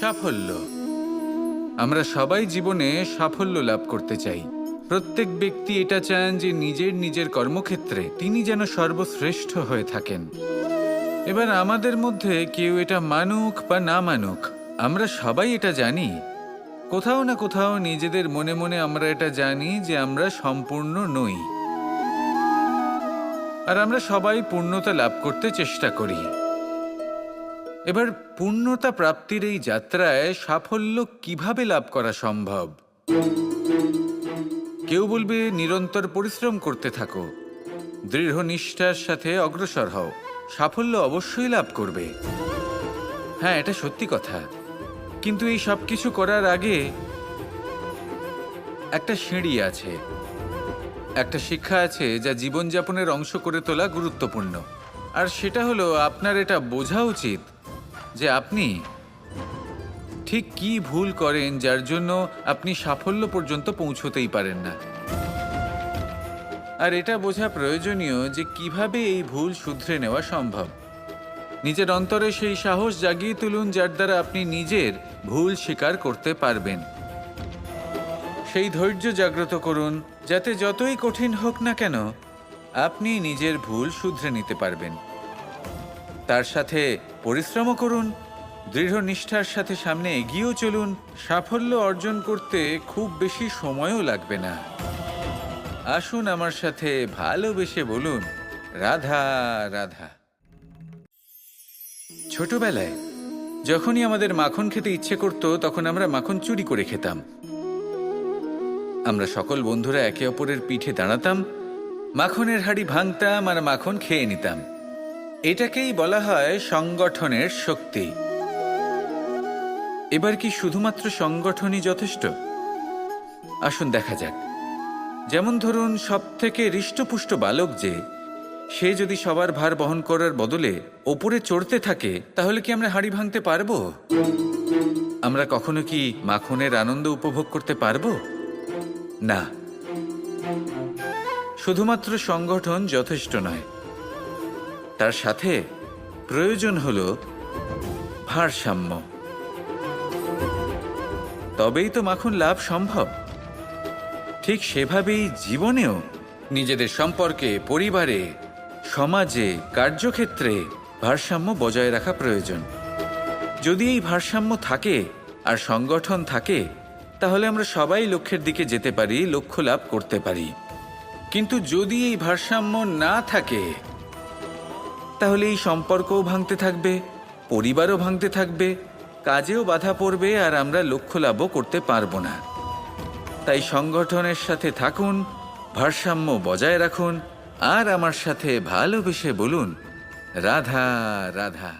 সাফল্য। আমরা সবাই জীবনে সাফল্য লাভ করতে চাই। প্রত্যেক ব্যক্তি এটা চান যে নিজের কর্মক্ষেত্রে তিনি যেন সর্বশ্রেষ্ঠ হয়ে থাকেন। এবার আমাদের মধ্যে কেউ এটা মানুক বা না মানুক, আমরা সবাই এটা জানি। কোথাও না কোথাও নিজেদের মনে মনে আমরা এটা জানি যে আমরা সম্পূর্ণ নই। আর আমরা সবাই পূর্ণতা লাভ করতে চেষ্টা করি। এবার পূর্ণতা প্রাপ্তির এই যাত্রায় সাফল্য কিভাবে লাভ করা সম্ভব? কেউ বলবে নিরন্তর পরিশ্রম করতে থাকো, দৃঢ় নিষ্ঠার সাথে অগ্রসর হও, সাফল্য অবশ্যই লাভ করবে। হ্যাঁ, এটা সত্যি কথা। কিন্তু এই সব কিছু করার আগে একটা সিঁড়ি আছে, একটা শিক্ষা আছে যা জীবনযাপনের অংশ করে তোলা গুরুত্বপূর্ণ। আর সেটা হলো আপনার এটা বোঝা উচিত যে আপনি ঠিক কি ভুল করেন যার জন্য আপনি সাফল্য পর্যন্ত পৌঁছতেই পারেন না। আর এটা বোঝা প্রয়োজনীয় যে কিভাবে এই ভুল শুধরে নেওয়া সম্ভব। নিজের অন্তরে সেই সাহস জাগিয়ে তুলুন যার দ্বারা আপনি নিজের ভুল স্বীকার করতে পারবেন। সেই ধৈর্য জাগ্রত করুন যাতে যতই কঠিন হোক না কেন আপনি নিজের ভুল শুধরে নিতে পারবেন। তার সাথে পরিশ্রমও করুন, দৃঢ় নিষ্ঠার সাথে সামনে এগিয়েও চলুন। সাফল্য অর্জন করতে খুব বেশি সময়ও লাগবে না। আসুন আমার সাথে ভালোবেসে বলুন, রাধা রাধা। ছোটবেলায় যখনই আমাদের মাখন খেতে ইচ্ছে করত তখন আমরা মাখন চুরি করে খেতাম। আমরা সকল বন্ধুরা একে অপরের পিঠে দাঁড়াতাম, মাখনের হাঁড়ি ভাঙতাম আর মাখন খেয়ে নিতাম। এটাকেই বলা হয় সংগঠনের শক্তি। এবার কি শুধুমাত্র সংগঠনই যথেষ্ট? আসুন দেখা যাক। যেমন ধরুন, সব থেকে হৃষ্টপুষ্ট বালক যে, সে যদি সবার ভার বহন করার বদলে ওপরে চড়তে থাকে তাহলে কি আমরা হাঁড়ি ভাঙতে পারবো? আমরা কখনো কি মাখনের আনন্দ উপভোগ করতে পারবো? না। শুধুমাত্র সংগঠন যথেষ্ট নয়, তার সাথে প্রয়োজন হলো ভারসাম্য। তবেই তো মাখন লাভ সম্ভব। ঠিক সেভাবেই জীবনেও নিজেদের সম্পর্কে, পরিবারে, সমাজে, কার্যক্ষেত্রে ভারসাম্য বজায় রাখা প্রয়োজন। যদি এই ভারসাম্য থাকে আর সংগঠন থাকে তাহলে আমরা সবাই লক্ষ্যের দিকে যেতে পারি, লক্ষ্য লাভ করতে পারি। কিন্তু যদি এই ভারসাম্য না থাকে তাহলে এই সম্পর্কও ভাঙতে থাকবে, পরিবারও ভাঙতে থাকবে, কাজেও বাধা পড়বে আর আমরা লক্ষ্য লাভও করতে পারবো না। তাই সংগঠনের সাথে থাকুন, ভারসাম্য বজায় রাখুন আর আমার সাথে ভালোবেসে বলুন, রাধা রাধা।